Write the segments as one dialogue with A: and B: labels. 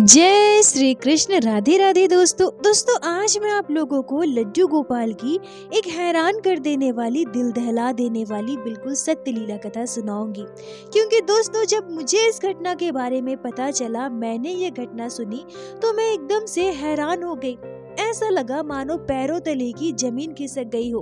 A: जय श्री कृष्ण। राधे राधे दोस्तों आज मैं आप लोगों को लड्डू गोपाल की एक हैरान कर देने वाली, दिल दहला देने वाली बिल्कुल सत्य लीला कथा सुनाऊंगी। क्योंकि दोस्तों जब मुझे इस घटना के बारे में पता चला, मैंने ये घटना सुनी तो मैं एकदम से हैरान हो गई। ऐसा लगा मानो पैरों तले की जमीन खिसक गई हो।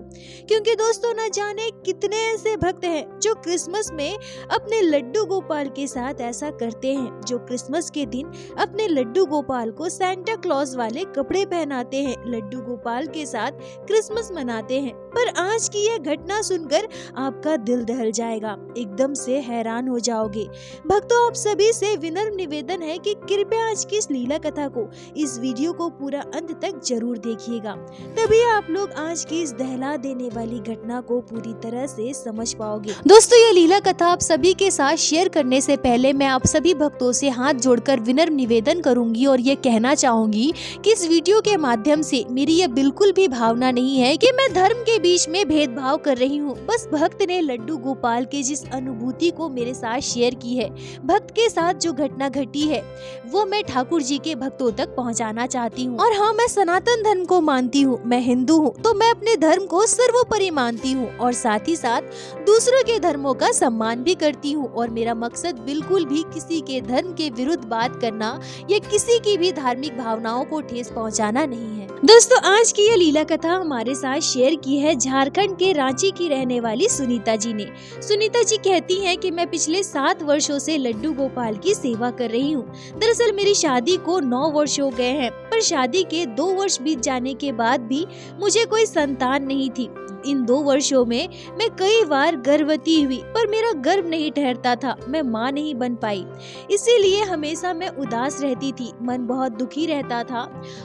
A: क्योंकि दोस्तों न जाने कितने ऐसे भक्त हैं जो क्रिसमस में अपने लड्डू गोपाल के साथ ऐसा करते हैं, जो क्रिसमस के दिन अपने लड्डू गोपाल को सैंटा क्लॉज वाले कपड़े पहनाते हैं, लड्डू गोपाल के साथ क्रिसमस मनाते हैं। पर आज की यह घटना सुनकर आपका दिल दहल जाएगा, एकदम से हैरान हो जाओगे। भक्तों आप सभी से विनम्र निवेदन है कि कृपया आज की इस लीला कथा को, इस वीडियो को पूरा अंत तक जरूर देखिएगा, तभी आप लोग आज की इस दहला देने वाली घटना को पूरी तरह से समझ पाओगे। दोस्तों ये लीला कथा आप सभी के साथ शेयर करने से पहले मैं आप सभी भक्तों से हाथ जोड़कर विनम्र निवेदन करूंगी और ये कहना चाहूंगी कि इस वीडियो के माध्यम से मेरी ये बिल्कुल भी भावना नहीं है कि मैं धर्म के बीच में भेदभाव कर रही हूँ। बस भक्त ने लड्डू गोपाल के जिस अनुभूति को मेरे साथ शेयर की है, भक्त के साथ जो घटना घटी है, वो मैं ठाकुर जी के भक्तों तक पहुँचाना चाहती हूँ। और हाँ, मैं सनातन धर्म को मानती हूँ, मैं हिंदू हूँ, तो मैं अपने धर्म को सर्वोपरि मानती हूँ और साथ ही साथ दूसरों के धर्मों का सम्मान भी करती हूँ। और मेरा मकसद बिल्कुल भी किसी के धर्म के विरुद्ध बात करना या किसी की भी धार्मिक भावनाओं को ठेस पहुँचाना नहीं है। दोस्तों आज की यह लीला कथा हमारे साथ शेयर की है झारखंड के रांची की रहने वाली सुनीता जी ने। सुनीता जी कहती हैं कि मैं पिछले 7 वर्षों से लड्डू गोपाल की सेवा कर रही हूँ। दरअसल मेरी शादी को 9 वर्ष हो गए हैं, पर शादी के 2 वर्ष बीत जाने के बाद भी मुझे कोई संतान नहीं थी। इन 2 वर्षों में मैं कई बार गर्भवती हुई, पर मेरा गर्भ नहीं ठहरता था, मैं माँ नहीं बन पाई। इसीलिए हमेशा मैं उदास रहती थी, मन बहुत दुखी रहता था।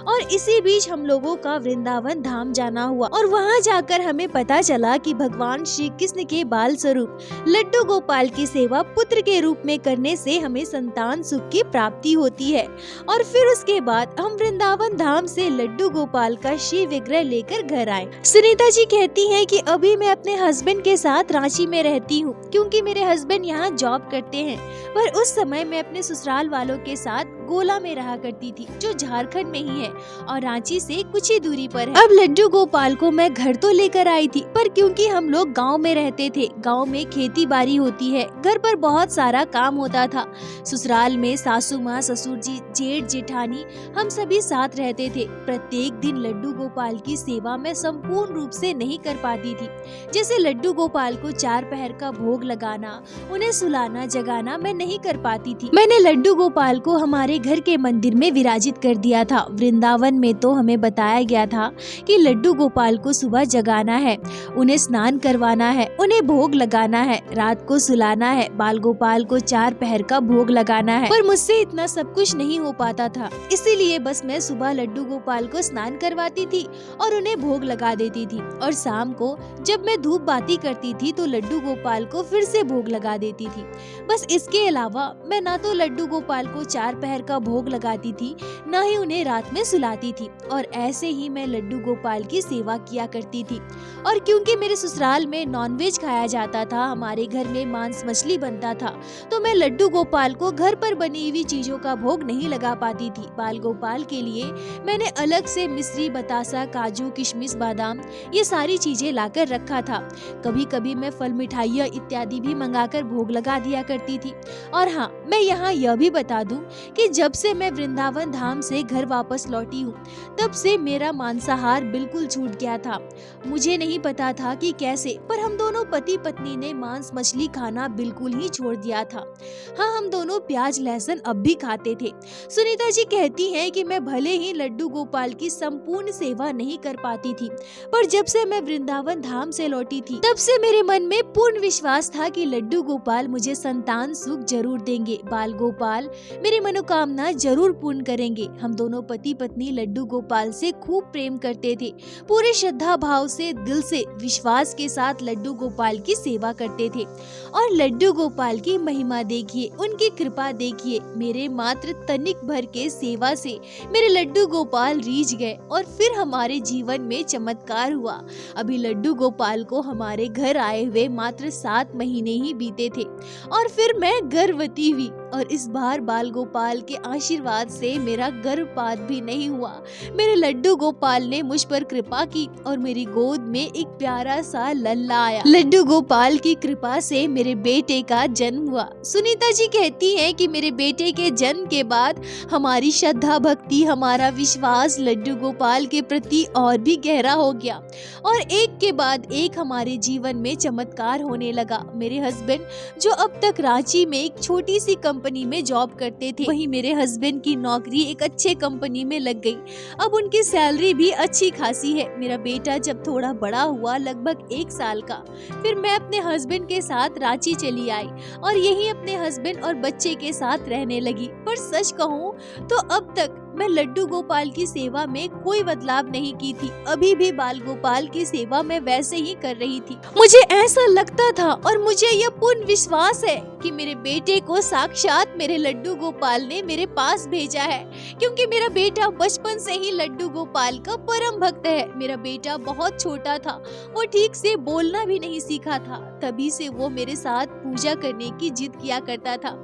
A: और इसी बीच हम लोगों का वृंदावन धाम जाना हुआ और वहाँ जाकर हमें पता चला कि भगवान श्री कृष्ण के बाल स्वरूप लड्डू गोपाल की सेवा पुत्र के रूप में करने से हमें संतान सुख की प्राप्ति होती है। और फिर उसके बाद हम वृंदावन धाम से लड्डू गोपाल का शिव विग्रह लेकर घर आए। सुनीता जी कहती है कि अभी मैं अपने हस्बैंड के साथ रांची में रहती हूँ, क्योंकि मेरे हस्बैंड यहाँ जॉब करते हैं। पर उस समय मैं अपने ससुराल वालों के साथ गोला में रहा करती थी, जो झारखंड में ही है और रांची से कुछ ही दूरी पर है। अब लड्डू गोपाल को मैं घर तो लेकर आई थी, पर क्योंकि हम लोग गांव में रहते थे, गांव में खेती बाड़ी होती है, घर पर बहुत सारा काम होता था। ससुराल में सासू माँ, ससुर जी, जेठ जेठानी, हम सभी साथ रहते थे। प्रत्येक दिन लड्डू गोपाल की सेवा मैं संपूर्ण रूप से नहीं कर पाती थी। जैसे लड्डू गोपाल को 4 पहर का भोग लगाना, उन्हें सुलाना जगाना मैं नहीं कर पाती थी। मैंने लड्डू गोपाल को हमारे घर के मंदिर में विराजित कर दिया था। वृंदावन में तो हमें बताया गया था कि लड्डू गोपाल को सुबह जगाना है, उन्हें स्नान करवाना है, उन्हें भोग लगाना है, रात को सुलाना है, बाल गोपाल को 4 पहर का भोग लगाना है। पर मुझसे इतना सब कुछ नहीं हो पाता था, इसीलिए बस मैं सुबह लड्डू गोपाल को स्नान करवाती थी और उन्हें भोग लगा देती थी। और शाम को जब मैं धूप बाती करती थी तो लड्डू गोपाल को फिर से भोग लगा देती थी। बस इसके अलावा मैं ना तो लड्डू गोपाल को 4 पहर का भोग लगाती थी, ना ही उन्हें रात में सुलाती थी। और ऐसे ही मैं लड्डू गोपाल की सेवा किया करती थी। और क्योंकि मेरे ससुराल में नॉनवेज खाया जाता था, हमारे घर में मांस मछली बनता था, तो मैं लड्डू गोपाल को घर पर बनी हुई चीजों का भोग नहीं लगा पाती थी। बाल गोपाल के लिए मैंने अलग से मिश्री, बतासा, काजू, किशमिश, बादाम, ये सारी चीजें लाकर रखा था। कभी कभी मैं फल, मिठाइयाँ इत्यादि भी मंगाकर भोग लगा दिया करती थी। और हाँ, मैं यहाँ यह भी बता दूं कि जब से मैं वृंदावन धाम से घर वापस लौटी हूँ, तब से मेरा मांसाहार बिल्कुल छूट गया था। मुझे नहीं पता था कि कैसे, पर हम दोनों पति पत्नी ने मांस मछली खाना बिल्कुल ही छोड़ दिया था। हाँ, हम दोनों प्याज लहसुन अब भी खाते थे। सुनीता जी कहती हैं कि मैं भले ही लड्डू गोपाल की संपूर्ण सेवा नहीं कर पाती थी, पर जब से मैं वृंदावन धाम से लौटी थी, तब से मेरे मन में पूर्ण विश्वास था कि लड्डू गोपाल मुझे संतान सुख जरूर देंगे। बाल गोपाल मेरी मनोकामना जरूर पूर्ण करेंगे। हम दोनों पति पत्नी लड्डू गोपाल से खूब प्रेम करते थे, पूरे श्रद्धा भाव से, दिल से, विश्वास के साथ लड्डू गोपाल की सेवा करते थे। और लड्डू गोपाल की महिमा देखिए, उनकी कृपा देखिए। मेरे मात्र तनिक भर के सेवा से मेरे लड्डू गोपाल रीझ गए और फिर हमारे जीवन में चमत्कार हुआ। अभी लड्डू गोपाल को हमारे घर आए हुए मात्र 7 महीने ही बीते थे और फिर मैं गर्भवती हुई और इस बार बाल गोपाल के आशीर्वाद से मेरा गर्भपात भी नहीं हुआ। मेरे लड्डू गोपाल ने मुझ पर कृपा की और मेरी गोद में एक प्यारा सा लल्ला आया। लड्डू गोपाल की कृपा से मेरे बेटे का जन्म हुआ। सुनीता जी कहती हैं कि मेरे बेटे के जन्म के बाद हमारी श्रद्धा भक्ति, हमारा विश्वास लड्डू गोपाल के प्रति और भी गहरा हो गया और एक के बाद एक हमारे जीवन में चमत्कार होने लगा। मेरे हस्बैंड जो अब तक रांची में एक छोटी सी कंपनी में जॉब करते थे, वहीं मेरे हस्बैंड की नौकरी एक अच्छे कंपनी में लग गई। अब उनकी सैलरी भी अच्छी खासी है। मेरा बेटा जब थोड़ा बड़ा हुआ, लगभग 1 साल का, फिर मैं अपने हस्बैंड के साथ रांची चली आई और यहीं अपने हस्बैंड और बच्चे के साथ रहने लगी। पर सच कहूँ तो अब तक मैं लड्डू गोपाल की सेवा में कोई बदलाव नहीं की थी। अभी भी बाल गोपाल की सेवा मैं वैसे ही कर रही थी। मुझे ऐसा लगता था और मुझे यह पूर्ण विश्वास है कि मेरे बेटे को साक्षात मेरे लड्डू गोपाल ने मेरे पास भेजा है, क्योंकि मेरा बेटा बचपन से ही लड्डू गोपाल का परम भक्त है। मेरा बेटा बहुत छोटा था, वो ठीक से बोलना भी नहीं सीखा था, तभी से वो मेरे साथ पूजा करने की जिद किया करता था।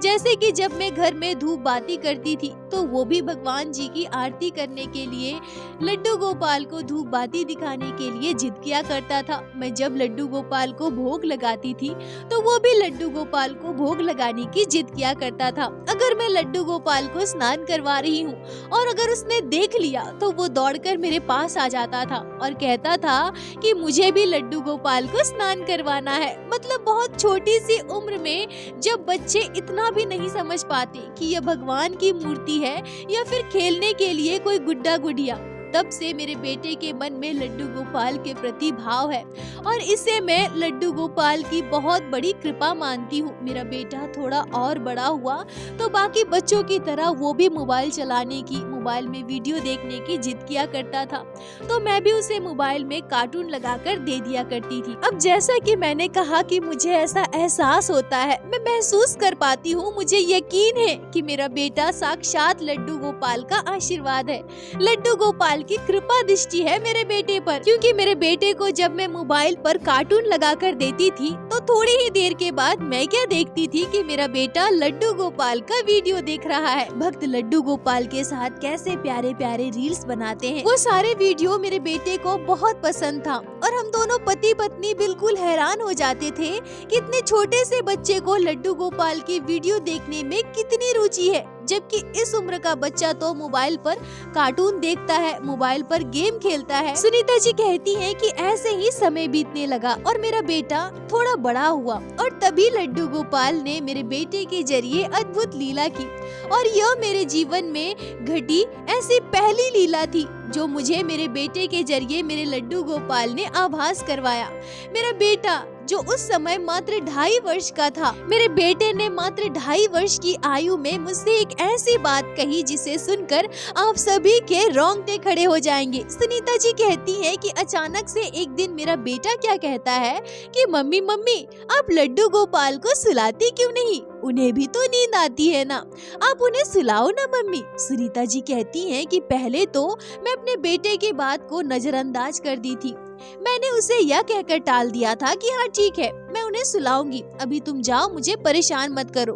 A: जैसे कि जब मैं घर में धूप बाती करती थी तो वो भी भगवान जी की आरती करने के लिए लड्डू गोपाल को धूप बाती दिखाने के लिए जिद किया करता था। मैं जब लड्डू गोपाल को भोग लगाती थी तो वो भी लड्डू गोपाल को भोग लगाने की जिद किया करता था। अगर मैं लड्डू गोपाल को स्नान करवा रही हूँ और अगर उसने देख लिया तो वो दौड़कर मेरे पास आ जाता था और कहता था कि मुझे भी लड्डू गोपाल को स्नान करवाना है। मतलब बहुत छोटी सी उम्र में जब बच्चे इतना भी नहीं समझ पाते कि यह भगवान की मूर्ति है या फिर खेलने के लिए कोई गुड्डा गुड़िया, तब से मेरे बेटे के मन में लड्डू गोपाल के प्रति भाव है और इसे मैं लड्डू गोपाल की बहुत बड़ी कृपा मानती हूँ। मेरा बेटा थोड़ा और बड़ा हुआ तो बाकी बच्चों की तरह वो भी मोबाइल चलाने की, मोबाइल में वीडियो देखने की जिद किया करता था, तो मैं भी उसे मोबाइल में कार्टून लगाकर दे दिया करती थी। अब जैसा कि मैंने कहा कि मुझे ऐसा एहसास होता है, मैं महसूस कर पाती हूँ, मुझे यकीन है कि मेरा बेटा साक्षात लड्डू गोपाल का आशीर्वाद है। लड्डू गोपाल की कृपा दृष्टि है मेरे बेटे पर, क्योंकि मेरे बेटे को जब मैं मोबाइल पर कार्टून लगाकर देती थी तो थोड़ी ही देर के बाद मैं क्या देखती थी कि मेरा बेटा लड्डू गोपाल का वीडियो देख रहा है। भक्त लड्डू गोपाल के साथ कैसे प्यारे प्यारे रील्स बनाते हैं, वो सारे वीडियो मेरे बेटे को बहुत पसंद था और हम दोनों पति पत्नी बिल्कुल हैरान हो जाते थे कि इतने छोटे से बच्चे को लड्डू गोपाल की वीडियो देखने में कितनी रुचि है, जबकि इस उम्र का बच्चा तो मोबाइल पर कार्टून देखता है, मोबाइल पर गेम खेलता है। सुनीता जी कहती हैं कि ऐसे ही समय बीतने लगा और मेरा बेटा थोड़ा बड़ा हुआ और तभी लड्डू गोपाल ने मेरे बेटे के जरिए अद्भुत लीला की और यह मेरे जीवन में घटी ऐसी पहली लीला थी जो मुझे मेरे बेटे के जरिए मेरे लड्डू गोपाल ने आभास करवाया। मेरा बेटा जो उस समय मात्र 2.5 वर्ष का था, मेरे बेटे ने मात्र 2.5 वर्ष की आयु में मुझसे एक ऐसी बात कही जिसे सुनकर आप सभी के रोंगटे खड़े हो जाएंगे। सुनीता जी कहती हैं कि अचानक से एक दिन मेरा बेटा क्या कहता है कि मम्मी मम्मी आप लड्डू गोपाल को सुलाती क्यों नहीं, उन्हें भी तो नींद आती है ना, आप उन्हें सुलाओ ना मम्मी। सुनीता जी कहती हैं कि पहले तो मैं अपने बेटे की बात को नजरअंदाज कर दी थी। मैंने उसे यह कहकर टाल दिया था कि हाँ ठीक है, मैं उन्हें सुलाऊंगी, अभी तुम जाओ, मुझे परेशान मत करो।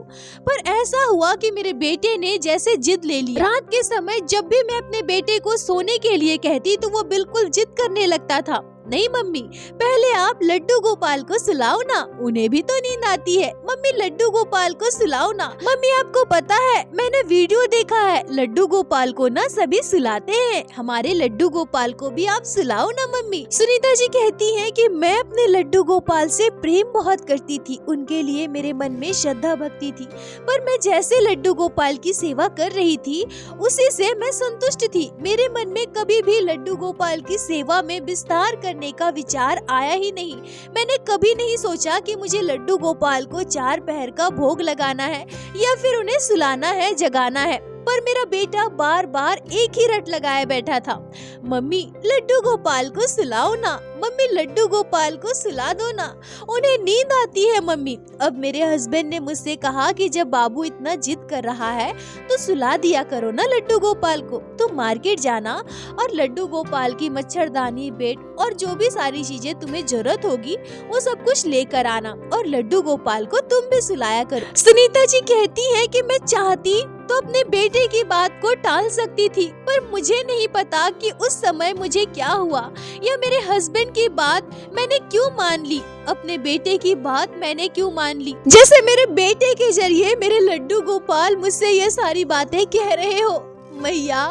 A: पर ऐसा हुआ कि मेरे बेटे ने जैसे जिद ले ली। रात के समय जब भी मैं अपने बेटे को सोने के लिए कहती तो वो बिल्कुल जिद करने लगता था, नहीं मम्मी पहले आप लड्डू गोपाल को सुलाओ ना, उन्हें भी तो नींद आती है, मम्मी लड्डू गोपाल को सुलाओ ना। मम्मी आपको पता है मैंने वीडियो देखा है, लड्डू गोपाल को ना सभी सुलाते हैं, हमारे लड्डू गोपाल को भी आप सुलाओ ना मम्मी। सुनीता जी कहती हैं कि मैं अपने लड्डू गोपाल से प्रेम बहुत करती थी, उनके लिए मेरे मन में श्रद्धा भक्ति थी, पर मैं जैसे लड्डू गोपाल की सेवा कर रही थी उसी से मैं संतुष्ट थी। मेरे मन में कभी भी लड्डू गोपाल की सेवा में विस्तार करने का विचार आया ही नहीं। मैंने कभी नहीं सोचा कि मुझे लड्डू गोपाल को 4 पहर का भोग लगाना है या फिर उन्हें सुलाना है, जगाना है। पर मेरा बेटा बार बार एक ही रट लगाए बैठा था, मम्मी लड्डू गोपाल को सुलाओ ना, मम्मी लड्डू गोपाल को सुला दो ना, उन्हें नींद आती है मम्मी। अब मेरे हस्बैंड ने मुझसे कहा कि जब बाबू इतना जिद कर रहा है तो सुला दिया करो ना लड्डू गोपाल को। तुम मार्केट जाना और लड्डू गोपाल की मच्छरदानी, बेड और जो भी सारी चीजें तुम्हें जरूरत होगी वो सब कुछ लेकर आना और लड्डू गोपाल को तुम भी सुलाया करो। सुनीता जी कहती है कि मैं चाहती तो अपने बेटे की बात को टाल सकती थी, पर मुझे नहीं पता कि उस समय मुझे क्या हुआ या मेरे हस्बैंड की बात मैंने क्यों मान ली, अपने बेटे की बात मैंने क्यों मान ली। जैसे मेरे बेटे के जरिए मेरे लड्डू गोपाल मुझसे ये सारी बातें कह रहे हो, मैया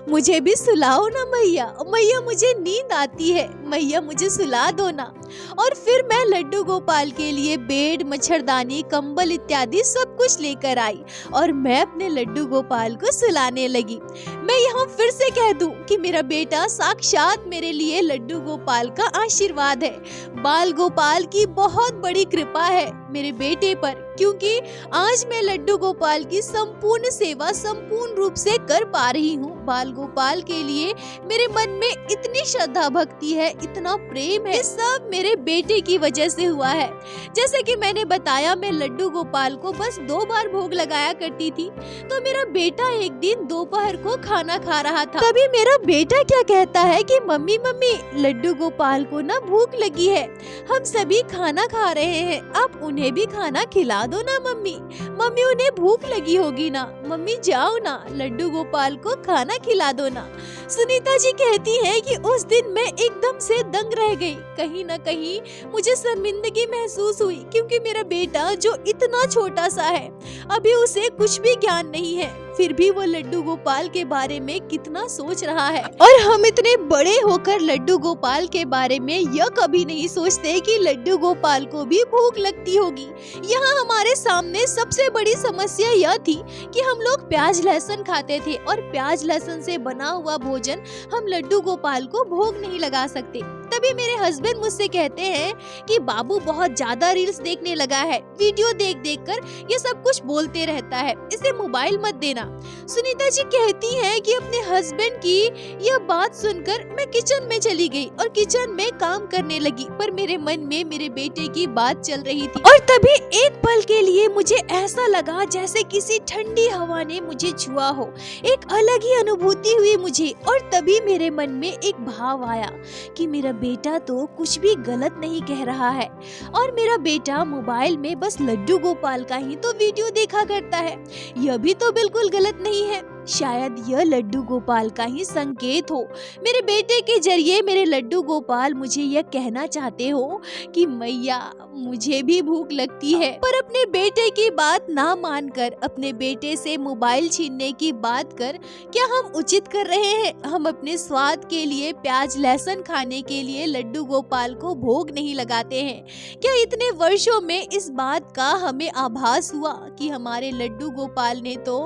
A: मुझे भी सुलाओ ना मैया, मैया मुझे नींद आती है, मैया मुझे सुला दो ना। और फिर मैं लड्डू गोपाल के लिए बेड, मच्छरदानी, कंबल इत्यादि सब कुछ लेकर आई और मैं अपने लड्डू गोपाल को सुलाने लगी। मैं यहाँ फिर से कह दूं कि मेरा बेटा साक्षात मेरे लिए लड्डू गोपाल का आशीर्वाद है। बाल गोपाल की बहुत बड़ी कृपा है मेरे बेटे पर, क्योंकि आज मैं लड्डू गोपाल की संपूर्ण सेवा संपूर्ण रूप से कर पा रही हूँ। बाल गोपाल के लिए मेरे मन में इतनी श्रद्धा भक्ति है, इतना प्रेम है, सब मेरे बेटे की वजह से हुआ है। जैसे कि मैंने बताया, मैं लड्डू गोपाल को बस 2 बार भोग लगाया करती थी, तो मेरा बेटा एक दिन दोपहर को खाना खा रहा था। तभी मेरा बेटा क्या कहता है कि मम्मी मम्मी लड्डू गोपाल को ना भूख लगी है, हम सभी खाना खा रहे हैं, आप उन्हें भी खाना खिला दो ना मम्मी, मम्मी उन्हें भूख लगी होगी ना, मम्मी जाओ ना लड्डू गोपाल को खाना खिला दो ना। सुनीता जी कहती है कि उस दिन मैं एकदम से दंग रह गई, कहीं न कहीं मुझे शर्मिंदगी महसूस हुई, क्योंकि मेरा बेटा जो इतना छोटा सा है, अभी उसे कुछ भी ज्ञान नहीं है, फिर भी वो लड्डू गोपाल के बारे में कितना सोच रहा है। और हम इतने बड़े होकर लड्डू गोपाल के बारे में यह कभी नहीं सोचते कि लड्डू गोपाल को भी भूख लगती होगी। यहाँ हमारे सामने सबसे बड़ी समस्या यह थी कि हम लोग प्याज लहसुन खाते थे और प्याज लहसुन से बना हुआ भोजन हम लड्डू गोपाल को भोग नहीं लगा सकते। तभी मेरे हस्बैंड मुझसे कहते हैं कि बाबू बहुत ज्यादा रील्स देखने लगा है, वीडियो देख देख कर ये सब कुछ बोलते रहता है, इसे मोबाइल मत देना। सुनीता जी कहती है कि अपने हस्बैंड की यह बात सुनकर मैं किचन में चली गई और किचन में काम करने लगी, पर मेरे मन में मेरे बेटे की बात चल रही थी। और तभी एक पल के लिए मुझे ऐसा लगा जैसे किसी ठंडी हवा ने मुझे छुआ हो, एक अलग ही अनुभूति हुई मुझे। और तभी मेरे मन में एक भाव आया कि मेरा बेटा तो कुछ भी गलत नहीं कह रहा है और मेरा बेटा मोबाइल में बस लड्डू गोपाल का ही तो वीडियो देखा करता है, यह भी तो बिल्कुल गलत नहीं है। शायद यह लड्डू गोपाल का ही संकेत हो। मेरे बेटे के जरिए मेरे लड्डू गोपाल मुझे यह कहना चाहते हो कि मैया मुझे भी भूख लगती है। पर अपने बेटे की बात ना मानकर अपने बेटे से मोबाइल छीनने की बात कर क्या हम उचित कर रहे हैं? हम अपने स्वाद के लिए प्याज लहसुन खाने के लिए लड्डू गोपाल को भोग नहीं लगाते हैं। क्या इतने वर्षों में इस बात का हमें आभास हुआ कि हमारे लड्डू गोपाल ने तो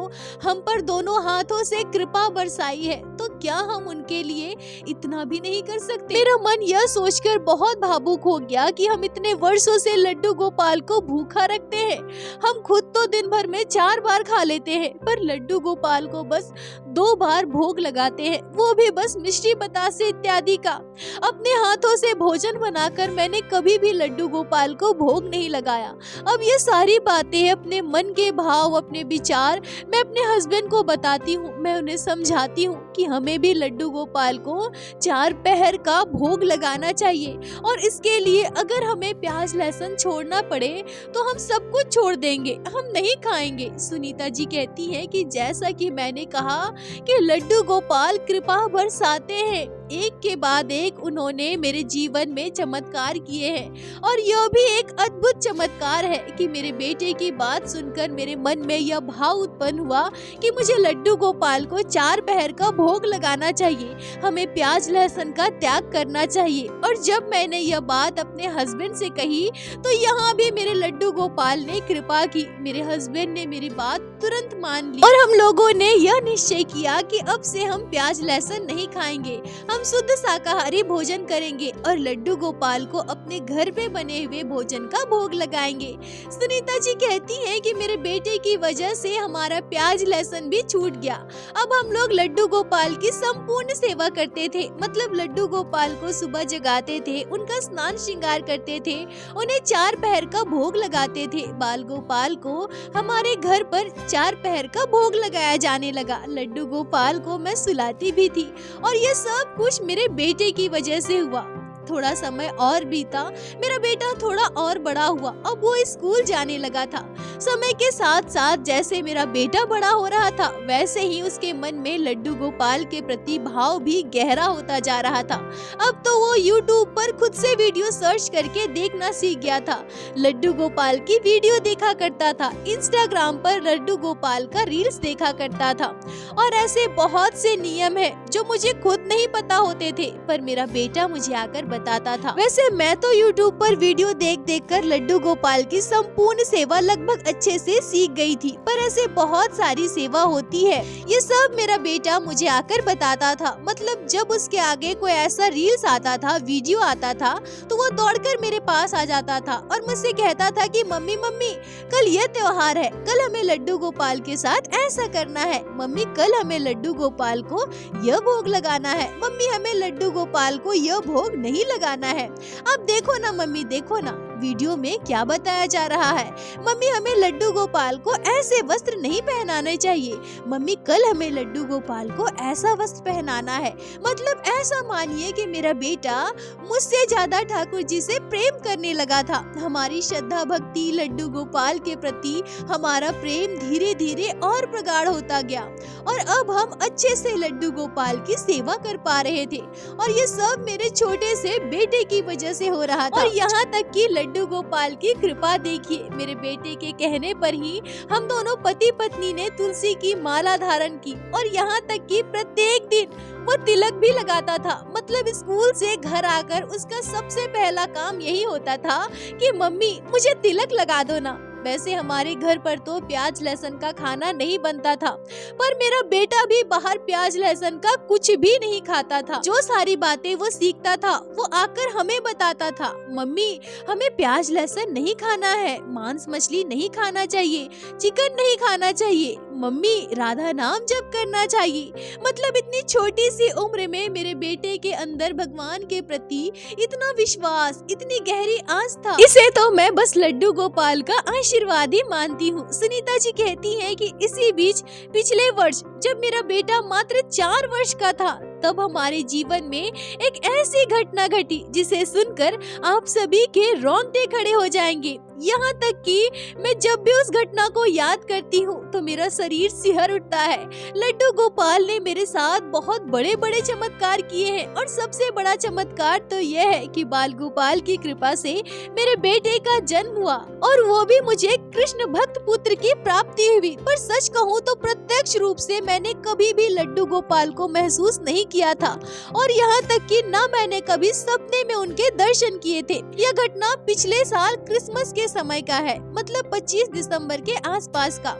A: हम पर दोनों हाथों से कृपा बरसाई है, तो क्या हम उनके लिए इतना भी नहीं कर सकते? मेरा मन यह सोचकर बहुत भावुक हो गया कि हम इतने वर्षों से लड्डू गोपाल को भूखा रखते हैं। हम खुद तो दिन भर में 4 बार खा लेते हैं, पर लड्डू गोपाल को बस 2 बार भोग लगाते हैं, वो भी बस मिष्टी बतासे इत्यादि का। अपने हाथों से भोजन बनाकर मैंने कभी भी लड्डू गोपाल को भोग नहीं लगाया। अब ये सारी बातें, अपने मन के भाव, अपने विचार मैं अपने हस्बैंड को बताती हूँ, मैं उन्हें समझाती हूँ कि हमें भी लड्डू गोपाल को 4 पहर का भोग लगाना चाहिए और इसके लिए अगर हमें प्याज लहसुन छोड़ना पड़े तो हम सब कुछ छोड़ देंगे, हम नहीं खाएंगे। सुनीता जी कहती है कि जैसा कि मैंने कहा कि लड्डू गोपाल कृपा बरसाते हैं, एक के बाद एक उन्होंने मेरे जीवन में चमत्कार किए हैं और यह भी एक अद्भुत चमत्कार है कि मेरे बेटे की बात सुनकर मेरे मन में यह भाव उत्पन्न हुआ कि मुझे लड्डू गोपाल को 4 पहर का भोग लगाना चाहिए, हमें प्याज लहसुन का त्याग करना चाहिए। और जब मैंने यह बात अपने हस्बैंड से कही तो यहाँ भी मेरे लड्डू गोपाल ने कृपा की, मेरे हस्बैंड ने मेरी बात तुरंत मान ली और हम लोगों ने यह निश्चय किया कि अब से हम प्याज लहसुन नहीं खाएंगे, हम शुद्ध शाकाहारी भोजन करेंगे और लड्डू गोपाल को अपने घर पे बने हुए भोजन का भोग लगाएंगे। सुनीता जी कहती हैं कि मेरे बेटे की वजह से हमारा प्याज लहसुन भी छूट गया। अब हम लोग लड्डू गोपाल की संपूर्ण सेवा करते थे, मतलब लड्डू गोपाल को सुबह जगाते थे, उनका स्नान श्रृंगार करते थे, उन्हें 4 पहर का भोग लगाते थे। बाल गोपाल को हमारे घर पर 4 पहर का भोग लगाया जाने लगा। लड्डू गोपाल को मैं सुलाती भी थी और ये सब कुछ मेरे बेटे की वजह से हुआ। थोड़ा समय और बीता, मेरा बेटा थोड़ा और बड़ा हुआ, अब वो स्कूल जाने लगा था। समय के साथ साथ जैसे मेरा बेटा बड़ा हो रहा था, वैसे ही उसके मन में लड्डू गोपाल के प्रति भाव भी गहरा होता जा रहा था। अब तो वो YouTube पर खुद से वीडियो सर्च करके देखना सीख गया था। लड्डू गोपाल की वीडियो देखा करता था, इंस्टाग्राम पर लड्डू गोपाल का रील्स देखा करता था और ऐसे बहुत से नियम है जो मुझे खुद नहीं पता होते थे, पर मेरा बेटा मुझे आकर बताता था। वैसे मैं तो YouTube पर वीडियो देख देख कर लड्डू गोपाल की संपूर्ण सेवा लगभग अच्छे से सीख गई थी, पर ऐसे बहुत सारी सेवा होती है, ये सब मेरा बेटा मुझे आकर बताता था। मतलब जब उसके आगे कोई ऐसा रील्स आता था, वीडियो आता था, तो वो दौड़कर मेरे पास आ जाता था और मुझसे कहता था कि मम्मी मम्मी कल ये त्योहार है, कल हमें लड्डू गोपाल के साथ ऐसा करना है, मम्मी कल हमें लड्डू गोपाल को यह भोग लगाना है, मम्मी हमें लड्डू गोपाल को यह भोग नहीं लगाना है। अब देखो ना मम्मी, देखो ना वीडियो में क्या बताया जा रहा है, मम्मी हमें लड्डू गोपाल को ऐसे वस्त्र नहीं पहनाने चाहिए, मम्मी कल हमें लड्डू गोपाल को ऐसा वस्त्र पहनाना है। मतलब ऐसा मानिए कि मेरा बेटा मुझसे ज्यादा ठाकुर जी से प्रेम करने लगा था। हमारी श्रद्धा भक्ति लड्डू गोपाल के प्रति, हमारा प्रेम धीरे धीरे और प्रगाढ़ होता गया और अब हम अच्छे से लड्डू गोपाल की सेवा कर पा रहे थे और ये सब मेरे छोटे से बेटे की वजह से हो रहा था। और यहाँ तक कि लड्डू गोपाल की कृपा देखिए, मेरे बेटे के कहने पर ही हम दोनों पति पत्नी ने तुलसी की माला धारण की और यहाँ तक कि प्रत्येक दिन वो तिलक भी लगाता था। मतलब स्कूल से घर आकर उसका सबसे पहला काम यही होता था कि मम्मी मुझे तिलक लगा दो ना। वैसे हमारे घर पर तो प्याज लहसुन का खाना नहीं बनता था, पर मेरा बेटा भी बाहर प्याज लहसुन का कुछ भी नहीं खाता था। जो सारी बातें वो सीखता था वो आकर हमें बताता था, मम्मी हमें प्याज लहसुन नहीं खाना है, मांस मछली नहीं खाना चाहिए, चिकन नहीं खाना चाहिए, मम्मी राधा नाम जप करना चाहिए। मतलब इतनी छोटी सी उम्र में मेरे बेटे के अंदर भगवान के प्रति इतना विश्वास, इतनी गहरी आस्था, इसे तो मैं बस लड्डू गोपाल का आशीर्वाद ही मानती हूँ। सुनीता जी कहती हैं कि इसी बीच पिछले वर्ष जब मेरा बेटा मात्र 4 वर्ष का था, तब हमारे जीवन में एक ऐसी घटना घटी जिसे सुनकर आप सभी के रोंगटे खड़े हो जाएंगे। यहाँ तक कि मैं जब भी उस घटना को याद करती हूँ तो मेरा शरीर सिहर उठता है। लड्डू गोपाल ने मेरे साथ बहुत बड़े बड़े चमत्कार किए हैं और सबसे बड़ा चमत्कार तो यह है कि बाल गोपाल की कृपा से मेरे बेटे का जन्म हुआ और वो भी मुझे कृष्ण भक्त पुत्र की प्राप्ति हुई। पर सच कहूँ तो प्रत्यक्ष रूप से मैंने कभी भी लड्डू गोपाल को महसूस नहीं किया था और यहाँ तक कि न मैंने कभी सपने में उनके दर्शन किए थे। यह घटना पिछले साल क्रिसमस के समय का है, मतलब 25 दिसंबर के आसपास का।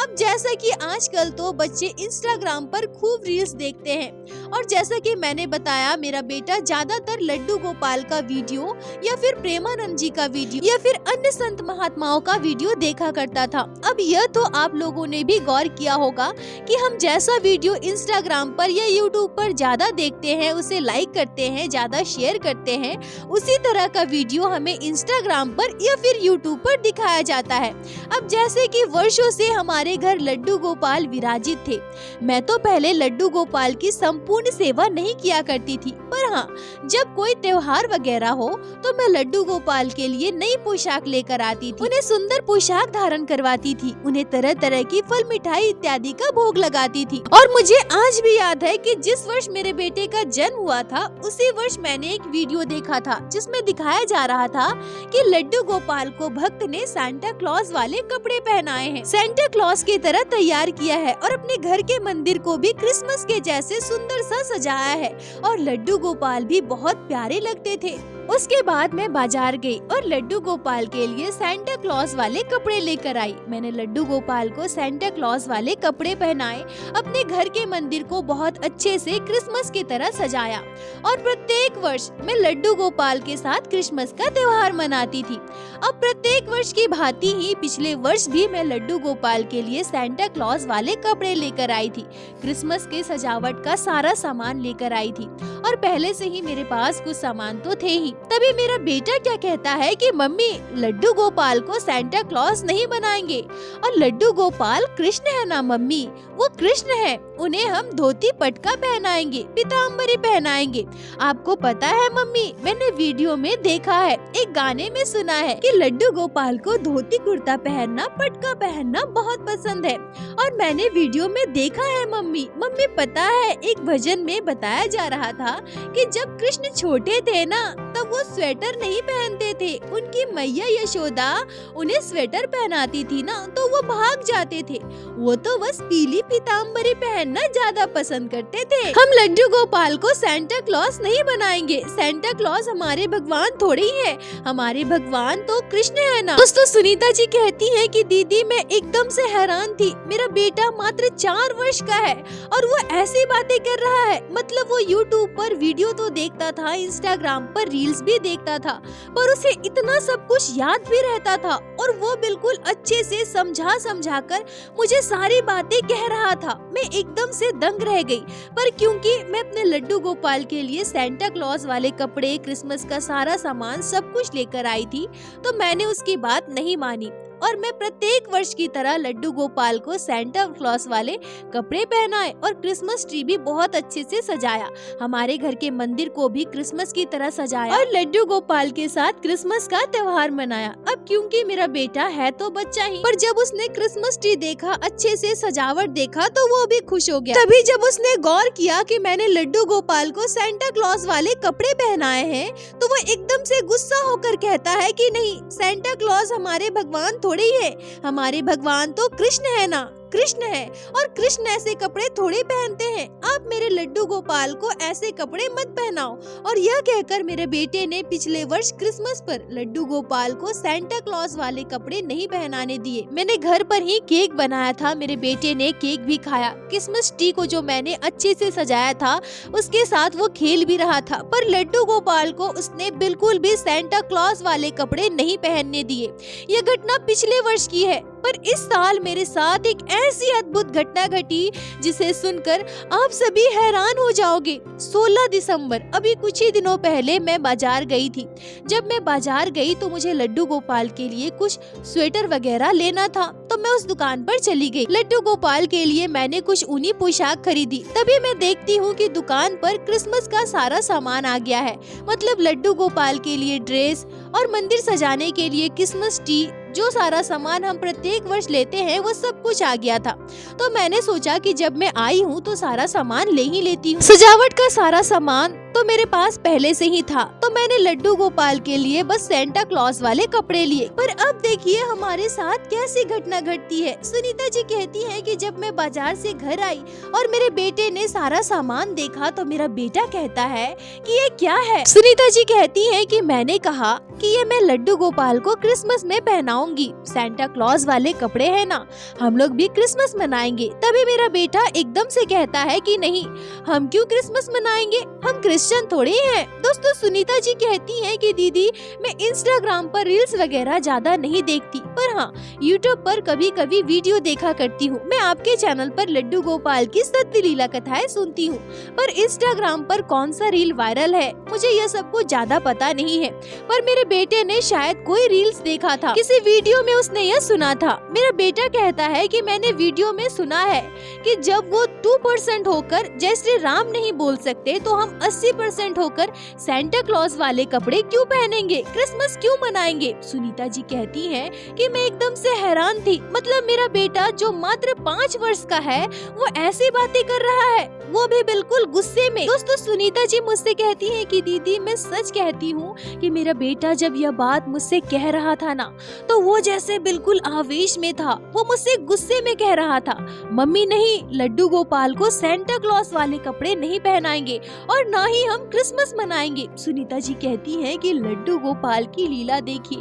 A: अब जैसा कि आजकल तो बच्चे इंस्टाग्राम पर खूब रील्स देखते हैं और जैसा कि मैंने बताया मेरा बेटा ज्यादातर लड्डू गोपाल का वीडियो या फिर प्रेमानंद जी का वीडियो या फिर अन्य संत महात्माओं का वीडियो देखा करता था। अब यह तो आप लोगों ने भी गौर किया होगा कि हम जैसा वीडियो इंस्टाग्राम पर या यूट्यूब पर ज्यादा देखते हैं, उसे लाइक करते हैं, ज्यादा शेयर करते हैं, उसी तरह का वीडियो हमें इंस्टाग्राम पर या फिर यूट्यूब पर दिखाया जाता है। अब जैसे कि वर्षों से हमारे घर लड्डू गोपाल विराजित थे, मैं तो पहले लड्डू गोपाल की संपूर्ण सेवा नहीं किया करती थी, पर हाँ जब कोई त्योहार वगैरह हो तो मैं लड्डू गोपाल के लिए नई पोशाक लेकर आती थी, उन्हें सुंदर पोशाक धारण करवाती थी, उन्हें तरह तरह की फल मिठाई इत्यादि का भोग लगाती थी। और मुझे आज भी याद है कि जिस वर्ष मेरे बेटे का जन्म हुआ था उसी वर्ष मैंने एक वीडियो देखा था जिसमें दिखाया जा रहा था कि लड्डू गोपाल को भक्त ने सांता क्लॉज वाले कपड़े पहनाए हैं, सांता क्लॉज की तरह तैयार किया है और अपने घर के मंदिर को भी क्रिसमस के जैसे सुंदर सा सजाया है और लड्डू गोपाल भी बहुत प्यारे लगते थे। उसके बाद मैं बाजार गई और लड्डू गोपाल के लिए सेंटा क्लॉज वाले कपड़े लेकर आई। मैंने लड्डू गोपाल को सेंटा क्लॉज वाले कपड़े पहनाए, अपने घर के मंदिर को बहुत अच्छे से क्रिसमस की तरह सजाया और प्रत्येक वर्ष मैं लड्डू गोपाल के साथ क्रिसमस का त्योहार मनाती थी। अब प्रत्येक वर्ष की भांति ही पिछले वर्ष भी मैं लड्डू गोपाल के लिए सेंटा क्लॉज वाले कपड़े लेकर आई थी, क्रिसमस के सजावट का सारा सामान लेकर आई थी और पहले से ही मेरे पास कुछ सामान तो थे ही। तभी मेरा बेटा क्या कहता है कि मम्मी लड्डू गोपाल को सेंटा क्लॉज नहीं बनाएंगे, और लड्डू गोपाल कृष्ण है ना मम्मी, वो कृष्ण है, उन्हें हम धोती पटका पहनाएंगे, पीताम्बरी पहनाएंगे। आपको पता है मम्मी, मैंने वीडियो में देखा है, एक गाने में सुना है कि लड्डू गोपाल को धोती कुर्ता पहनना, पटका पहनना बहुत पसंद है और मैंने वीडियो में देखा है मम्मी। मम्मी पता है, एक भजन में बताया जा रहा था कि जब कृष्ण छोटे थे ना तब वो स्वेटर नहीं पहनते थे, उनकी मैया यशोदा उन्हें स्वेटर पहनाती थी ना तो वो भाग जाते थे, वो तो बस पीली पीताम्बरी पहनना ज्यादा पसंद करते थे। हम लड्डू गोपाल को सेंटा क्लॉज नहीं बनाएंगे, सेंटा क्लॉज हमारे भगवान थोड़ी है, हमारे भगवान तो कृष्ण है ना। दोस्तों सुनीता जी कहती है कि दीदी मैं एकदम से हैरान थी, मेरा बेटा मात्र 4 वर्ष का है और वो ऐसी बातें कर रहा है, मतलब वो यूट्यूब पर वीडियो तो देखता था, इंस्टाग्राम पर रील्स भी देखता था, पर उसे इतना सब कुछ याद भी रहता था और वो बिल्कुल अच्छे से समझा कर मुझे सारी बातें कह रहा था। मैं एकदम से दंग रह गई, पर क्योंकि मैं अपने लड्डू गोपाल के लिए सेंटा क्लॉज वाले कपड़े, क्रिसमस का सारा सामान सब कुछ लेकर आई थी, तो मैंने उसकी बात नहीं मानी और मैं प्रत्येक वर्ष की तरह लड्डू गोपाल को सेंटा क्लॉज वाले कपड़े पहनाए और क्रिसमस ट्री भी बहुत अच्छे से सजाया। हमारे घर के मंदिर को भी क्रिसमस की तरह सजाया और लड्डू गोपाल के साथ क्रिसमस का त्योहार मनाया। अब क्योंकि मेरा बेटा है तो बच्चा ही, पर जब उसने क्रिसमस ट्री देखा, अच्छे से सजावट देखा तो वो भी खुश हो गया। तभी जब उसने गौर किया कि मैंने लड्डू गोपाल को सेंटा क्लॉज वाले कपड़े पहनाए हैं तो वो एकदम से गुस्सा होकर कहता है कि नहीं, सेंटा क्लॉज हमारे भगवान थोड़ी है, हमारे भगवान तो कृष्ण है ना, कृष्ण है और कृष्ण ऐसे कपड़े थोड़े पहनते हैं, आप मेरे लड्डू गोपाल को ऐसे कपड़े मत पहनाओ। और यह कहकर मेरे बेटे ने पिछले वर्ष क्रिसमस पर लड्डू गोपाल को सेंटा क्लॉज वाले कपड़े नहीं पहनाने दिए। मैंने घर पर ही केक बनाया था, मेरे बेटे ने केक भी खाया, क्रिसमस ट्री को जो मैंने अच्छे से सजाया था उसके साथ वो खेल भी रहा था, पर लड्डू गोपाल को उसने बिल्कुल भी सेंटा क्लॉज वाले कपड़े नहीं पहनने दिए। यह घटना पिछले वर्ष की है, पर इस साल मेरे साथ एक ऐसी अद्भुत घटना घटी जिसे सुनकर आप सभी हैरान हो जाओगे। 16 दिसंबर, अभी कुछ ही दिनों पहले मैं बाजार गई थी। जब मैं बाजार गई तो मुझे लड्डू गोपाल के लिए कुछ स्वेटर वगैरह लेना था, तो मैं उस दुकान पर चली गई। लड्डू गोपाल के लिए मैंने कुछ ऊनी पोशाक खरीदी। तभी मैं देखती हूँ कि दुकान पर क्रिसमस का सारा सामान आ गया है, मतलब लड्डू गोपाल के लिए ड्रेस और मंदिर सजाने के लिए क्रिसमस ट्री, जो सारा सामान हम प्रत्येक वर्ष लेते हैं वो सब कुछ आ गया था। तो मैंने सोचा कि जब मैं आई हूँ तो सारा सामान ले ही लेती हूँ। सजावट का सारा सामान तो मेरे पास पहले से ही था, तो मैंने लड्डू गोपाल के लिए बस सेंटा क्लॉज वाले कपड़े लिए। पर अब देखिए हमारे साथ कैसी घटना घटती है। सुनीता जी कहती है कि जब मैं बाजार से घर आई और मेरे बेटे ने सारा सामान देखा तो मेरा बेटा कहता है कि ये क्या है। सुनीता जी कहती है कि मैंने कहा कि ये मैं लड्डू गोपाल को क्रिसमस में पहनाऊंगी, सेंटा क्लॉज वाले कपड़े है ना, हम लोग भी क्रिसमस मनाएंगे। तभी मेरा बेटा एकदम से कहता है कि नहीं, हम क्यों क्रिसमस मनाएंगे, हम क्रिश्चियन थोड़ी हैं। दोस्तों सुनीता जी कहती हैं कि दीदी मैं इंस्टाग्राम पर रील्स वगैरह ज्यादा नहीं देखती, पर हाँ यूट्यूब पर कभी कभी वीडियो देखा करती हूँ। मैं आपके चैनल पर लड्डू गोपाल की सत्य लीला कथाएं सुनती हूँ, पर इंस्टाग्राम पर कौन सा रील वायरल है मुझे यह सब कुछ ज्यादा पता नहीं है। पर मेरे बेटे ने शायद कोई रील्स देखा था, किसी वीडियो में उसने यह सुना था। मेरा बेटा कहता है कि मैंने वीडियो में सुना है कि जब वो 2% होकर जय श्री राम नहीं बोल सकते तो हम 80% होकर सेंटा क्लॉज वाले कपड़े क्यों पहनेंगे, क्रिसमस क्यों मनाएंगे। सुनीता जी कहती हैं कि मैं एकदम से हैरान थी, मतलब मेरा बेटा जो मात्र 5 वर्ष का है वो ऐसी बातें कर रहा है। वो भी बिल्कुल गुस्से में। दोस्तों सुनीता जी मुझसे कहती हैं कि दीदी मैं सच कहती हूँ कि मेरा बेटा जब यह बात मुझसे कह रहा था ना, तो वो जैसे बिल्कुल आवेश में था। वो मुझसे गुस्से में कह रहा था, मम्मी नहीं, लड्डू गोपाल को सेंटा क्लॉस वाले कपड़े नहीं पहनाएंगे और ना ही हम क्रिसमस मनाएंगे। सुनीता जी कहती हैं कि लड्डू गोपाल की लीला देखिए,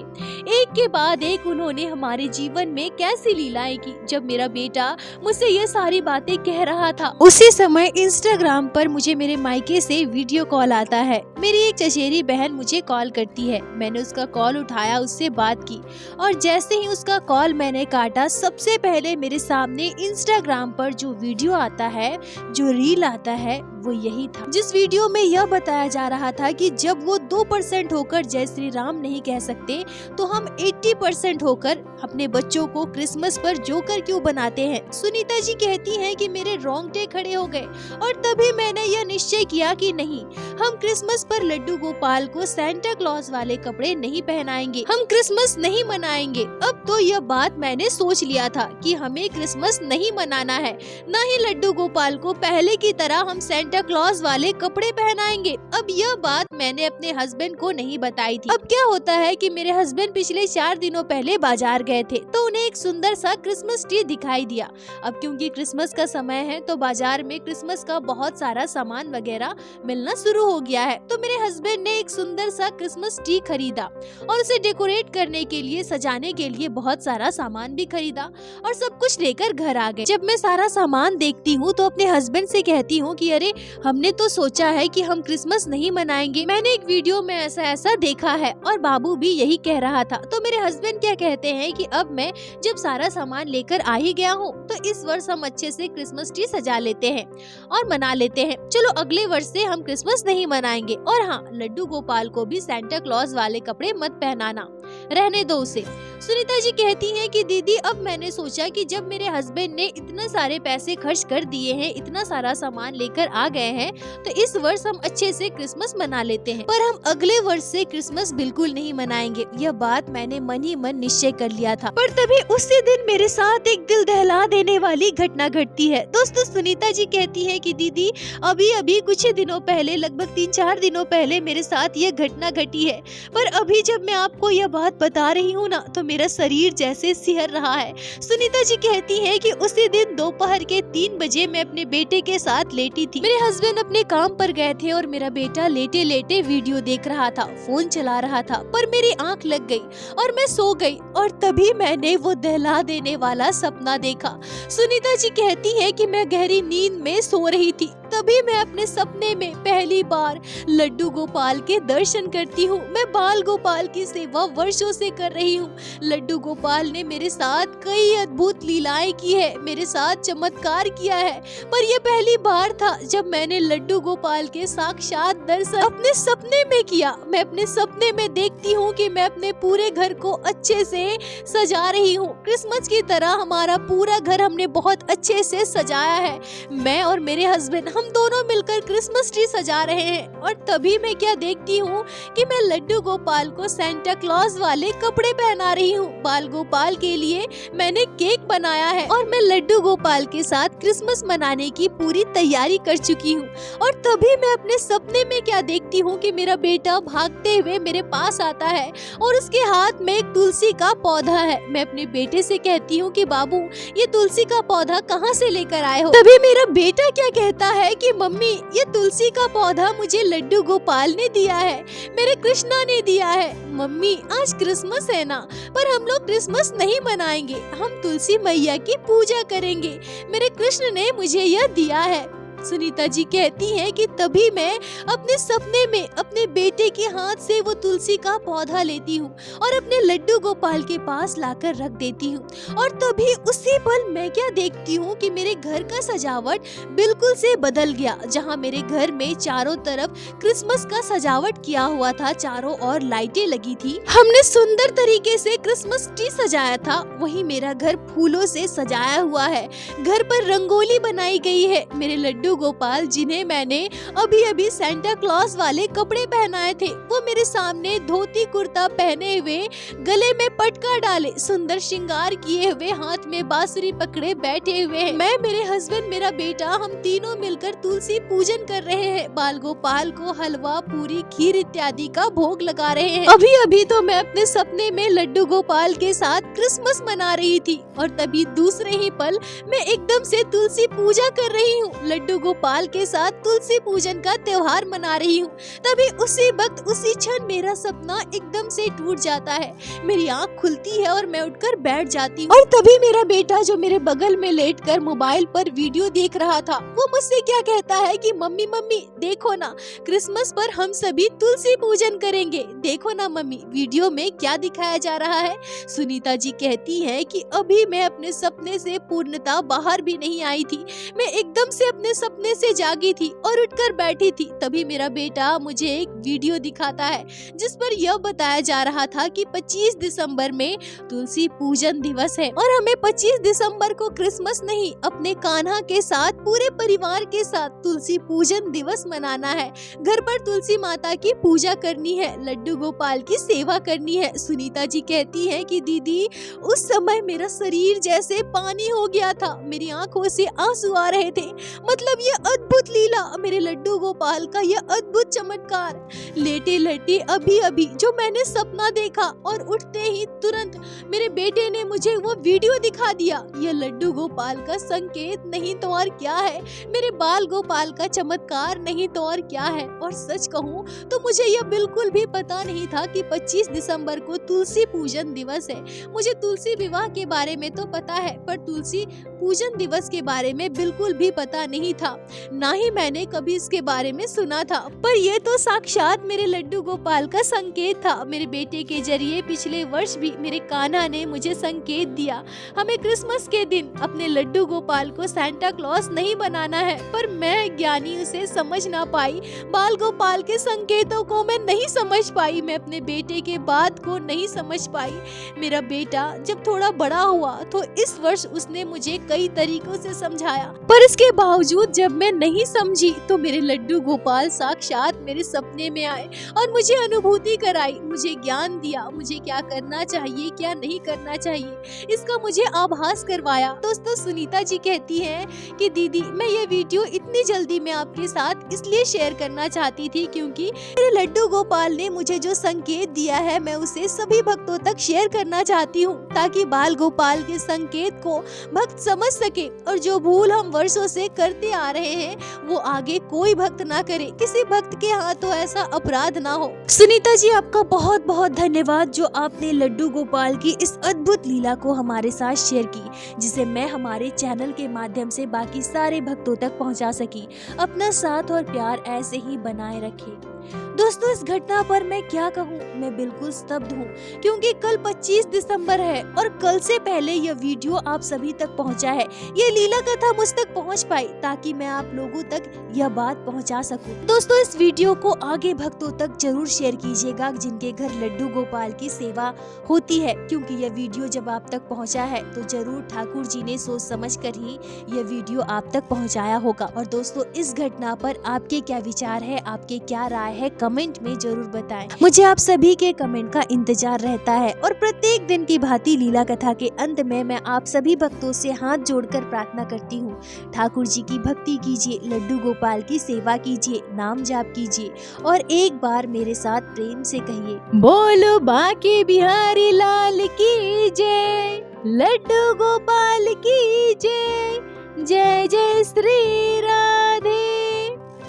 A: एक के बाद एक उन्होंने हमारे जीवन में कैसी लीलाएं की। जब मेरा बेटा मुझसे ये सारी बातें कह रहा था, उसी समय इंस्टाग्राम पर मुझे मेरे मायके से वीडियो कॉल आता है। मेरी एक चचेरी बहन मुझे कॉल करती है। मैंने उसका कॉल उठाया, उससे बात की और जैसे ही उसका कॉल मैंने काटा, सबसे पहले मेरे सामने इंस्टाग्राम पर जो वीडियो आता है, जो रील आता है, वो यही था, जिस वीडियो में यह बताया जा रहा था कि जब वो 2% होकर जय श्री राम नहीं कह सकते, तो हम 80% होकर अपने बच्चों को क्रिसमस पर जोकर क्यों बनाते हैं। सुनीता जी कहती हैं कि मेरे रोंगटे खड़े हो गए और तभी मैंने यह निश्चय किया कि नहीं, हम क्रिसमस पर लड्डू गोपाल को सेंटा क्लॉज वाले कपड़े नहीं पहनाएंगे, हम क्रिसमस नहीं मनाएंगे। अब तो यह बात मैंने सोच लिया था कि हमें क्रिसमस नहीं मनाना है, न ही लड्डू गोपाल को पहले की तरह हम सेंटा क्लॉज वाले कपड़े पहनाएंगे। अब यह बात मैंने अपने हस्बैंड को नहीं बताई थी। अब क्या होता है कि मेरे हस्बैंड पिछले 4 दिनों पहले बाजार गए थे, तो उन्हें एक सुंदर सा क्रिसमस ट्री दिखाई दिया। अब क्योंकि क्रिसमस का समय है, तो बाजार में क्रिसमस का बहुत सारा सामान वगैरह मिलना शुरू हो गया है। तो मेरे हस्बैंड ने एक सुंदर सा क्रिसमस ट्री खरीदा और उसे डेकोरेट करने के लिए, सजाने के लिए बहुत सारा सामान भी खरीदा और सब कुछ लेकर घर आ गए। जब मैं सारा सामान देखती हूँ तो अपने हस्बैंड से कहती हूँ कि अरे हमने तो सोचा है कि हम क्रिसमस नहीं मनाएंगे, मैंने एक वीडियो में ऐसा ऐसा देखा है और बाबू भी यही कह रहा था। तो मेरे हस्बैंड क्या कहते हैं कि अब मैं जब सारा सामान लेकर आ ही गया हूँ, तो इस वर्ष हम अच्छे से क्रिसमस ट्री सजा लेते हैं और मना लेते हैं। चलो अगले वर्ष से हम क्रिसमस नहीं मनाएंगे, और हाँ, लड्डू गोपाल को भी सेंटा क्लॉज वाले कपड़े मत पहनाना, रहने दो उसे। सुनीता जी कहती हैं कि दीदी अब मैंने सोचा कि जब मेरे हस्बैंड ने इतने सारे पैसे खर्च कर दिए हैं, इतना सारा सामान लेकर आ गए हैं, तो इस वर्ष हम अच्छे से क्रिसमस मना लेते हैं, पर हम अगले वर्ष से क्रिसमस बिल्कुल नहीं मनाएंगे। यह बात मैंने मन ही मन निश्चय कर लिया था। पर तभी उसी दिन मेरे साथ एक दिल दहला देने वाली घटना घटती है। दोस्तों सुनीता जी कहती है कि दीदी अभी अभी कुछ ही दिनों पहले, लगभग 3-4 दिनों पहले मेरे साथ यह घटना घटी है, पर अभी जब मैं आपको यह बात बता रही हूँ ना, तो मेरा शरीर जैसे सिहर रहा है। सुनीता जी कहती है कि उसी दिन दोपहर के 3 बजे मैं अपने बेटे के साथ लेटी थी। मेरे हस्बैंड अपने काम पर गए थे और मेरा बेटा लेटे लेटे वीडियो देख रहा था, फोन चला रहा था, पर मेरी आंख लग गई और मैं सो गई और तभी मैंने वो दहला देने वाला सपना देखा। सुनीता जी कहती है कि मैं गहरी नींद में सो रही थी, तभी मैं अपने सपने में पहली बार लड्डू गोपाल के दर्शन करती हूँ। मैं बाल गोपाल की सेवा वर्षों से कर रही हूँ। लड्डू गोपाल ने मेरे साथ कई अद्भुत लीलाएं की है, मेरे साथ चमत्कार किया है, पर यह पहली बार था जब मैंने लड्डू गोपाल के साक्षात दर्शन अपने सपने में किया। मैं अपने सपने में देखती हूँ कि मैं अपने पूरे घर को अच्छे से सजा रही हूँ। क्रिसमस की तरह हमारा पूरा घर हमने बहुत अच्छे से सजाया है। मैं और मेरे हस्बैंड हम दोनों मिलकर क्रिसमस ट्री सजा रहे हैं, और तभी मैं क्या देखती हूँ कि मैं लड्डू गोपाल को सेंटा क्लॉज वाले कपड़े पहना रही हूँ। बाल गोपाल के लिए मैंने केक बनाया है और मैं लड्डू गोपाल के साथ क्रिसमस मनाने की पूरी तैयारी कर चुकी हूँ। और तभी मैं अपने सपने में क्या देखती हूँ कि मेरा बेटा भागते हुए मेरे पास आता है और उसके हाथ में एक तुलसी का पौधा है। मैं अपने बेटे से कहती हूँ कि बाबू ये तुलसी का पौधा कहाँ से लेकर आए हो। तभी मेरा बेटा क्या कहता है कि मम्मी ये तुलसी का पौधा मुझे लड्डू गोपाल ने दिया है, मेरे कृष्णा ने दिया है। मम्मी आज क्रिसमस है ना, पर हम लोग क्रिसमस नहीं मनाएंगे, हम तुलसी मैया की पूजा करेंगे, मेरे कृष्ण ने मुझे यह दिया है। सुनीता जी कहती हैं कि तभी मैं अपने सपने में अपने बेटे के हाथ से वो तुलसी का पौधा लेती हूँ और अपने लड्डू गोपाल के पास लाकर रख देती हूँ। और तभी उसी पल मैं क्या देखती हूँ कि मेरे घर का सजावट बिल्कुल से बदल गया। जहाँ मेरे घर में चारों तरफ क्रिसमस का सजावट किया हुआ था, चारों ओर लाइटें लगी थी, हमने सुंदर तरीके से क्रिसमस ट्री सजाया था, वहीं मेरा घर फूलों से सजाया हुआ है। घर पर रंगोली बनाई गई है। मेरे लड्डू लड्डू गोपाल, जिन्हें मैंने अभी अभी सेंटा क्लॉज वाले कपड़े पहनाए थे, वो मेरे सामने धोती कुर्ता पहने हुए, गले में पटका डाले, सुंदर श्रृंगार किए हुए, हाथ में बांसुरी पकड़े बैठे हुए हैं। मैं, मेरे हस्बैंड, मेरा बेटा, हम तीनों मिलकर तुलसी पूजन कर रहे हैं। बाल गोपाल को हलवा, पूरी, खीर इत्यादि का भोग लगा रहे हैं। अभी अभी तो मैं अपने सपने में लड्डू गोपाल के साथ क्रिसमस मना रही थी और तभी दूसरे ही पल मैं एकदम से तुलसी पूजा कर रही हूँ। लड्डू गोपाल के साथ तुलसी पूजन का त्योहार मना रही हूँ। तभी उसी वक्त, उसी क्षण मेरा सपना एकदम से टूट जाता है। मेरी आँख खुलती है और मैं उठकर बैठ जाती हूँ और तभी मेरा बेटा, जो मेरे बगल में लेटकर मोबाइल पर वीडियो देख रहा था, वो मुझसे क्या कहता है कि मम्मी मम्मी देखो ना, क्रिसमस पर हम सभी तुलसी पूजन करेंगे। देखो ना मम्मी, वीडियो में क्या दिखाया जा रहा है। सुनीता जी कहती है कि अभी मैं अपने सपने से पूर्णतः बाहर भी नहीं आई थी। मैं एकदम से अपने सपने से जागी थी और उठकर बैठी थी। तभी मेरा बेटा मुझे एक वीडियो दिखाता है जिस पर यह बताया जा रहा था कि 25 दिसंबर में तुलसी पूजन दिवस है और हमें 25 दिसंबर को क्रिसमस नहीं, अपने कान्हा के साथ, पूरे परिवार के साथ तुलसी पूजन दिवस मनाना है। घर पर तुलसी माता की पूजा करनी है, लड्डू गोपाल की सेवा करनी है। सुनीता जी कहती है कि दीदी, उस समय मेरा शरीर जैसे पानी हो गया था, मेरी आंखों से आंसू आ रहे थे। मतलब ये अद्भुत लीला, मेरे लड्डू गोपाल का यह अद्भुत चमत्कार। लेटे लेटे अभी अभी जो मैंने सपना देखा और उठते ही तुरंत मेरे बेटे ने मुझे वो वीडियो दिखा दिया। यह लड्डू गोपाल का संकेत नहीं तो और क्या है, मेरे बाल गोपाल का चमत्कार नहीं तो और क्या है। और सच कहूँ तो मुझे यह बिल्कुल भी पता नहीं था कि 25 दिसंबर को तुलसी पूजन दिवस है। मुझे तुलसी विवाह के बारे में तो पता है, पर तुलसी पूजन दिवस के बारे में बिल्कुल भी पता नहीं था, ना ही मैंने कभी इसके बारे में सुना था। पर यह तो साक्षात मेरे लड्डू गोपाल का संकेत था। मेरे बेटे के जरिए पिछले वर्ष भी मेरे कान्हा ने मुझे संकेत दिया, हमें क्रिसमस के दिन अपने लड्डू गोपाल को सेंटा क्लॉज नहीं बनाना है। पर मैं ज्ञानी उसे समझ ना पाई, बाल गोपाल के संकेतों को मैं नहीं समझ पाई, मैं अपने बेटे के बात को नहीं समझ पाई। मेरा बेटा जब थोड़ा बड़ा हुआ तो इस वर्ष उसने मुझे कई तरीकों से समझाया, पर इसके बावजूद जब मैं नहीं समझी तो मेरे लड्डू गोपाल साक्षात मेरे सपने में आए और मुझे अनुभूति कराई, मुझे ज्ञान दिया, मुझे क्या करना चाहिए, क्या नहीं करना चाहिए, इसका मुझे आभास करवाया। दोस्तों, सुनीता जी कहती हैं कि दीदी, मैं ये वीडियो इतनी जल्दी में आपके साथ इसलिए शेयर करना चाहती थी क्योंकि मेरे लड्डू गोपाल ने मुझे जो संकेत दिया है, मैं उसे सभी भक्तों तक शेयर करना चाहती हूँ, ताकि बाल गोपाल के संकेत को भक्त समझ सके और जो भूल हम वर्षों से करते आ रहे हैं वो आगे कोई भक्त ना करे, किसी भक्त के हाथों ऐसा अपराध ना हो। सुनीता जी, आपका बहुत बहुत धन्यवाद जो आपने लड्डू गोपाल की इस अद्भुत लीला को हमारे साथ शेयर की, जिसे मैं हमारे चैनल के माध्यम से बाकी सारे भक्तों तक पहुंचा सकी। अपना साथ और प्यार ऐसे ही बनाए रखें। दोस्तों, इस घटना पर मैं क्या कहूँ, मैं बिल्कुल स्तब्ध हूँ क्योंकि कल 25 दिसंबर है और कल से पहले यह वीडियो आप सभी तक पहुँचा है, यह लीला कथा मुझ तक पहुँच पाई ताकि मैं आप लोगों तक यह बात पहुँचा सकूँ। दोस्तों, इस वीडियो को आगे भक्तों तक जरूर शेयर कीजिएगा जिनके घर लड्डू गोपाल की सेवा होती है, क्योंकि यह वीडियो जब आप तक पहुँचा है तो जरूर ठाकुर जी ने सोच समझ कर ही यह वीडियो आप तक पहुँचाया होगा। और दोस्तों, इस घटना पर आपके क्या विचार है, आपके क्या राय है, कमेंट में जरूर बताएं। मुझे आप सभी के कमेंट का इंतजार रहता है और प्रत्येक दिन की भांति लीला कथा के अंत में मैं आप सभी भक्तों से हाथ जोड़कर प्रार्थना करती हूँ, ठाकुर जी की भक्ति कीजिए, लड्डू गोपाल की सेवा कीजिए, नाम जाप कीजिए और एक बार मेरे साथ प्रेम से कहिए, बोलो बांके बिहारी लाल की जय, लड्डू गोपाल की जय, जय जय श्री राधे।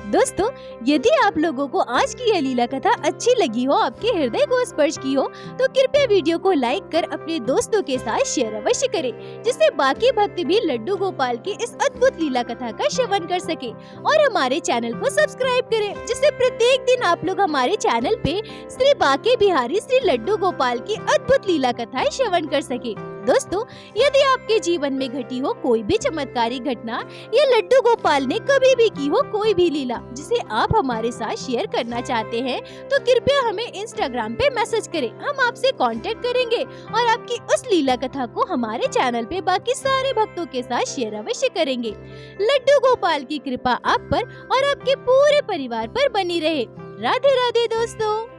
A: दोस्तों, यदि आप लोगों को आज की यह लीला कथा अच्छी लगी हो, आपके हृदय को स्पर्श की हो, तो कृपया वीडियो को लाइक कर अपने दोस्तों के साथ शेयर अवश्य करें, जिससे बाकी भक्त भी लड्डू गोपाल की इस अद्भुत लीला कथा का श्रवण कर सके। और हमारे चैनल को सब्सक्राइब करें, जिससे प्रत्येक दिन आप लोग हमारे चैनल पे श्री बांके बिहारी श्री लड्डू गोपाल की अद्भुत लीला कथाएं श्रवण कर सके। दोस्तों, यदि आपके जीवन में घटी हो कोई भी चमत्कारी घटना या लड्डू गोपाल ने कभी भी की हो कोई भी लीला जिसे आप हमारे साथ शेयर करना चाहते हैं, तो कृपया हमें इंस्टाग्राम पे मैसेज करें। हम आपसे कांटेक्ट करेंगे और आपकी उस लीला कथा को हमारे चैनल पे बाकी सारे भक्तों के साथ शेयर अवश्य करेंगे। लड्डू गोपाल की कृपा आप पर और आपके पूरे परिवार पर बनी रहे। राधे राधे दोस्तों।